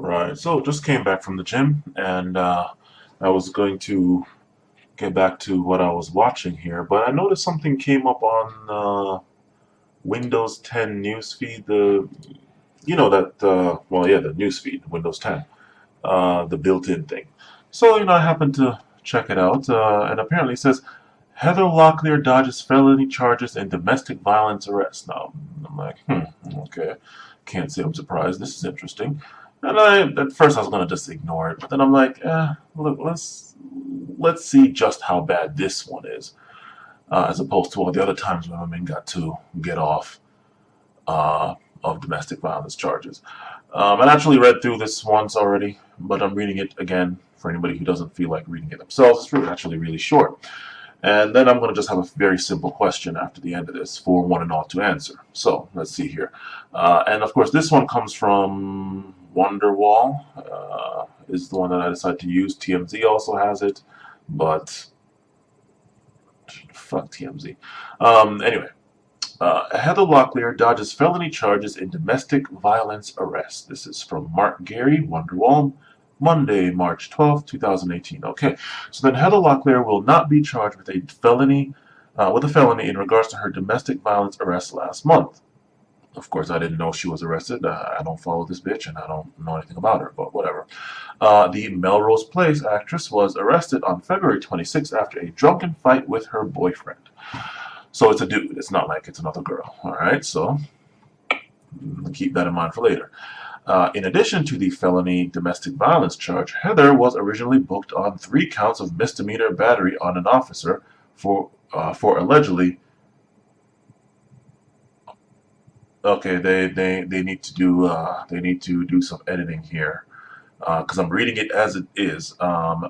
Right. So just came back from the gym, and I was going to get back to what I was watching here, but I noticed something came up on Windows 10 newsfeed. The newsfeed, Windows 10, the built-in thing. So I happened to check it out, and apparently it says Heather Locklear dodges felony charges and domestic violence arrest. Now I'm like, okay, can't say I'm surprised. This is interesting. And at first I was gonna just ignore it, but then I'm like, look, let's see just how bad this one is, as opposed to all the other times when women got to get off uh, of domestic violence charges. I actually read through this once already, but I'm reading it again for anybody who doesn't feel like reading it themselves. It's actually really short. And then I'm going to just have a very simple question after the end of this for one and all to answer. So let's see here. And of course, this one comes from Wonderwall, is the one that I decided to use. TMZ also has it, but fuck TMZ. Anyway, Heather Locklear dodges felony charges in domestic violence arrest. This is from Mark Gary, Wonderwall, Monday, March 12th, 2018. Okay, so then Heather Locklear will not be charged with a felony, in regards to her domestic violence arrest last month. Of course, I didn't know she was arrested. I don't follow this bitch, and I don't know anything about her, but whatever. The Melrose Place actress was arrested on February 26th after a drunken fight with her boyfriend. So it's a dude. It's not like it's another girl. All right, so keep that in mind for later. In addition to the felony domestic violence charge, Heather was originally booked on 3 counts of misdemeanor battery on an officer for allegedly. Okay, they need to do some editing here because I'm reading it as it is.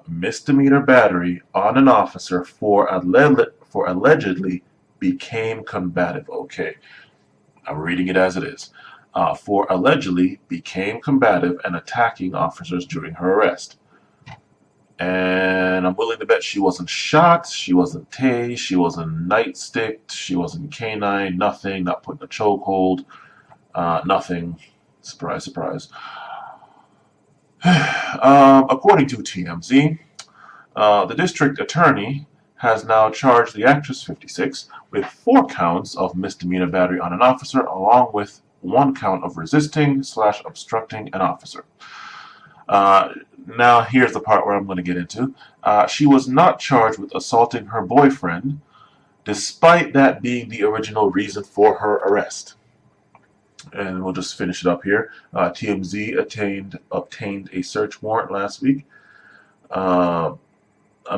Misdemeanor battery on an officer for allegedly became combative. Okay, I'm reading it as it is. For allegedly became combative and attacking officers during her arrest. And I'm willing to bet she wasn't shot, she wasn't tased, she wasn't nightsticked, she wasn't canine, nothing, not put in a chokehold, nothing. Surprise, surprise. According to TMZ, the district attorney has now charged the actress, 56, with 4 counts of misdemeanor battery on an officer, along with 1 count of resisting/obstructing an officer. Now, here's the part where I'm going to get into. She was not charged with assaulting her boyfriend, despite that being the original reason for her arrest. And we'll just finish it up here. TMZ obtained a search warrant last week. I'm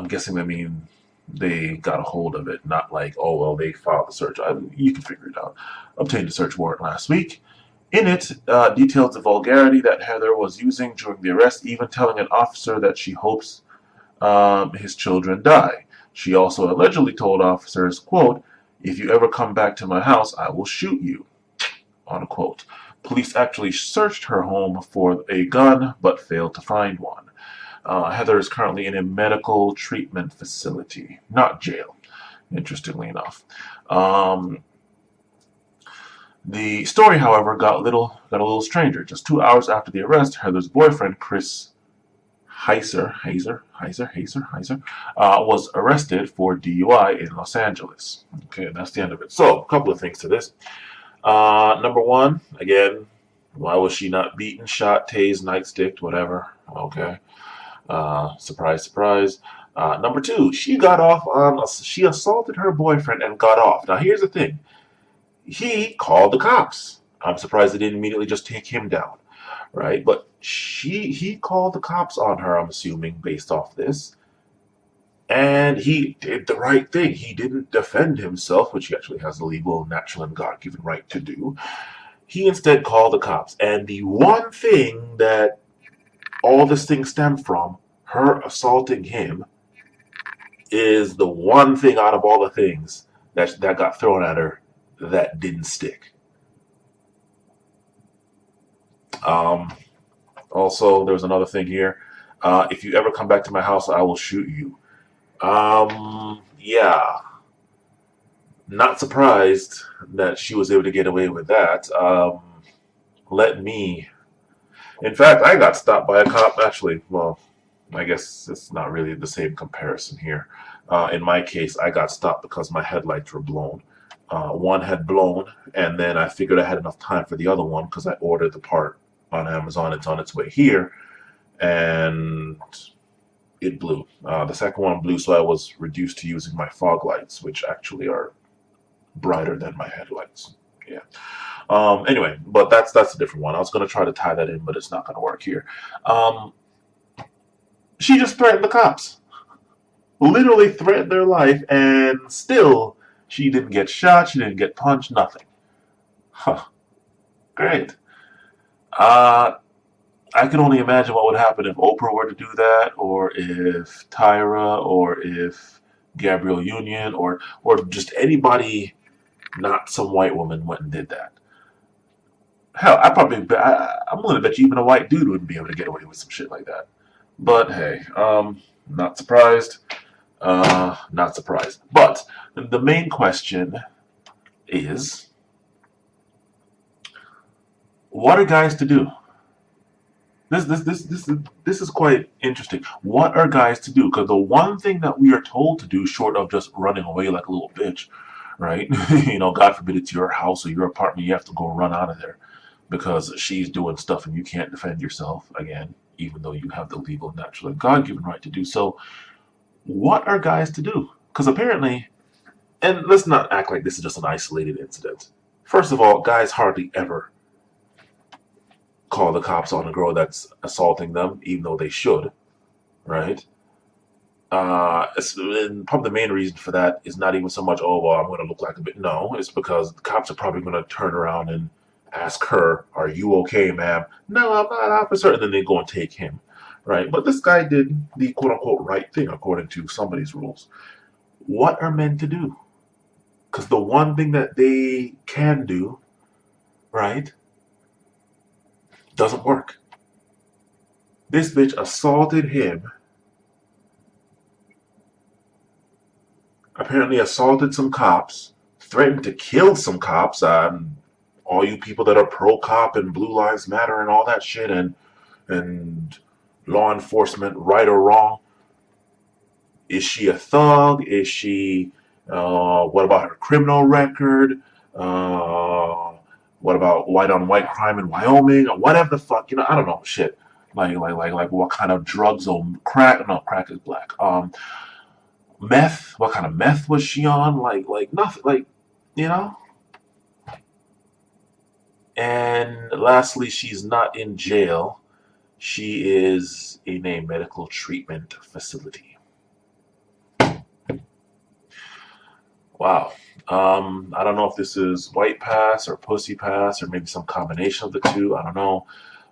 guessing they mean they got a hold of it, not like, oh, well, they filed the search. You can figure it out. Obtained a search warrant last week. In it, details the vulgarity that Heather was using during the arrest, even telling an officer that she hopes his children die. She also allegedly told officers, quote, "If you ever come back to my house, I will shoot you," unquote. Police actually searched her home for a gun, but failed to find one. Heather is currently in a medical treatment facility, not jail, interestingly enough. The story, however, got a little stranger. Just 2 hours after the arrest, Heather's boyfriend, Chris Heiser, was arrested for DUI in Los Angeles. Okay, that's the end of it. So, a couple of things to this. Number one, again, why was she not beaten, shot, tased, nightsticked, whatever? Okay. Surprise, surprise. Number two, she assaulted her boyfriend and got off. Now, here's the thing. He called the cops. I'm surprised they didn't immediately just take him down, right? But he called the cops on her, I'm assuming, based off this. And he did the right thing. He didn't defend himself, which he actually has the legal, natural, and God-given right to do. He instead called the cops. And the one thing that all this thing stemmed from, her assaulting him, is the one thing out of all the things that got thrown at her that didn't stick. Also, there was another thing here. If you ever come back to my house, I will shoot you. Yeah. Not surprised that she was able to get away with that. Let me In fact, I got stopped by a cop. Actually, well, I guess it's not really the same comparison here. In my case, I got stopped because my headlights were blown. One had blown, and then I figured I had enough time for the other one because I ordered the part on Amazon. It's on its way here, and it blew. The second one blew, so I was reduced to using my fog lights, which actually are brighter than my headlights. Yeah. Anyway, but that's a different one. I was gonna try to tie that in, but it's not gonna work here. Um, she just threatened the cops. Literally threatened their life, and still she didn't get shot. She didn't get punched. Nothing. Huh. Great. Uh, I can only imagine what would happen if Oprah were to do that, or if Tyra, or if Gabrielle Union, or just anybody, not some white woman, went and did that. Hell, I'm willing to bet you even a white dude wouldn't be able to get away with some shit like that. But hey, not surprised. Not surprised. But the main question is, what are guys to do? This is quite interesting. What are guys to do? Because the one thing that we are told to do, short of just running away like a little bitch, right? God forbid it's your house or your apartment, you have to go run out of there because she's doing stuff and you can't defend yourself again, even though you have the legal, natural, and God-given right to do so. What are guys to do? Because apparently, and let's not act like this is just an isolated incident. First of all, guys hardly ever call the cops on a girl that's assaulting them, even though they should, right? And probably the main reason for that is not even so much, oh, well, I'm going to look like a bit. No, it's because the cops are probably going to turn around and ask her, are you okay, ma'am? No, I'm not, officer. And then they go and take him, right? But this guy did the quote unquote right thing according to somebody's rules. What are men to do? Because the one thing that they can do, right, doesn't work. This bitch assaulted him, apparently assaulted some cops, threatened to kill some cops. All you people that are pro-cop and Blue Lives Matter and all that shit, and law enforcement, right or wrong. Is she a thug? Is she, what about her criminal record? What about white on white crime in Wyoming? Or whatever the fuck, I don't know, shit. Like what kind of drugs or crack? No, crack is black. Meth? What kind of meth was she on? Like nothing, you know? And lastly, she's not in jail. She is in a medical treatment facility. Wow. I don't know if this is white pass or pussy pass or maybe some combination of the two. I don't know.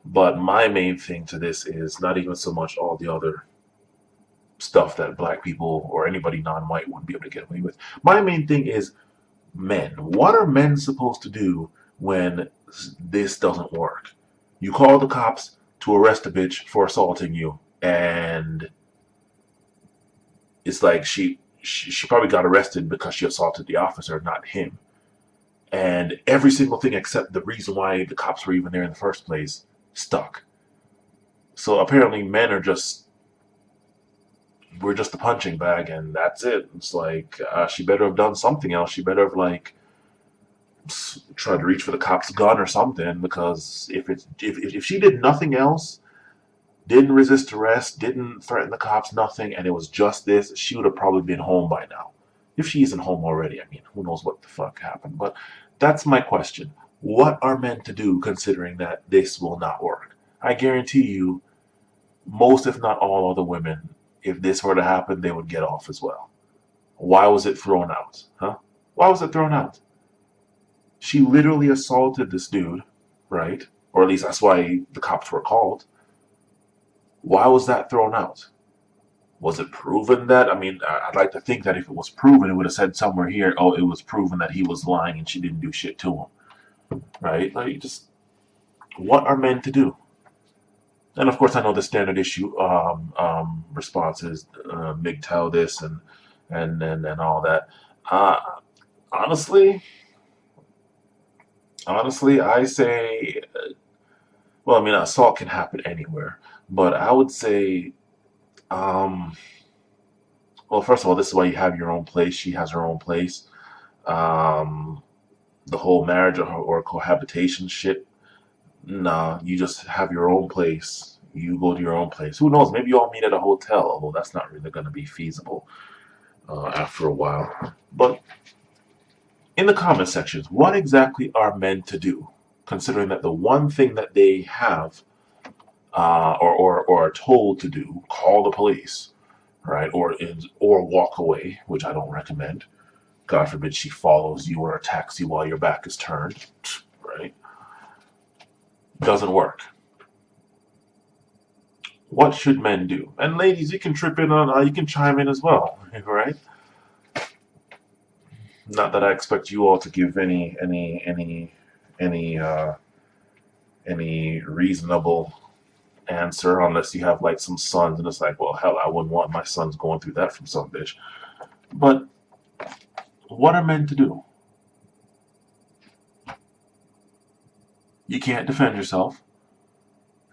But my main thing to this is not even so much all the other stuff that black people or anybody non-white wouldn't be able to get away with. My main thing is men. What are men supposed to do when this doesn't work? You call the cops to arrest a bitch for assaulting you, and it's like she probably got arrested because she assaulted the officer, not him. And every single thing except the reason why the cops were even there in the first place stuck. So apparently men are we're just a punching bag and that's it. It's like, she better have done something else. She better have tried to reach for the cop's gun or something, because if she did nothing else, didn't resist arrest, didn't threaten the cops, nothing, and it was just this, she would have probably been home by now. If she isn't home already, I mean, who knows what the fuck happened. But that's my question. What are men to do considering that this will not work? I guarantee you, most if not all other women, if this were to happen, they would get off as well. Why was it thrown out? Huh? Why was it thrown out? She literally assaulted this dude, right? Or at least that's why the cops were called. Why was that thrown out? Was it proven that? I mean, I'd like to think that if it was proven, it would have said somewhere here, oh, it was proven that he was lying and she didn't do shit to him. Right? What are men to do? And of course, I know the standard issue response is MGTOW this and all that. Honestly, I say, Well, I mean, assault can happen anywhere, but I would say, um, well, first of all, this is why you have your own place. She has her own place. Um, the whole marriage or cohabitation shit. Nah, you just have your own place. You go to your own place. Who knows? Maybe you all meet at a hotel, although that's not really going to be feasible after a while. But in the comment sections, what exactly are men to do? Considering that the one thing that they have or are told to do, call the police, right? Or walk away, which I don't recommend. God forbid she follows you or attacks you while your back is turned, right? Doesn't work. What should men do? And ladies, you can you can chime in as well, right? Not that I expect you all to give any any reasonable answer unless you have like some sons and it's like, well, hell, I wouldn't want my sons going through that from some bitch. But what are men to do? You can't defend yourself,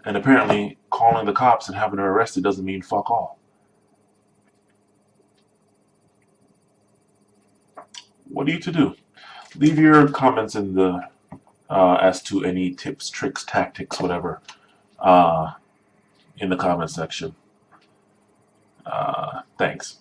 and apparently calling the cops and having her arrested doesn't mean fuck all. What are you to do? Leave your comments in the as to any tips, tricks, tactics, whatever, uh, in the comment section. Thanks.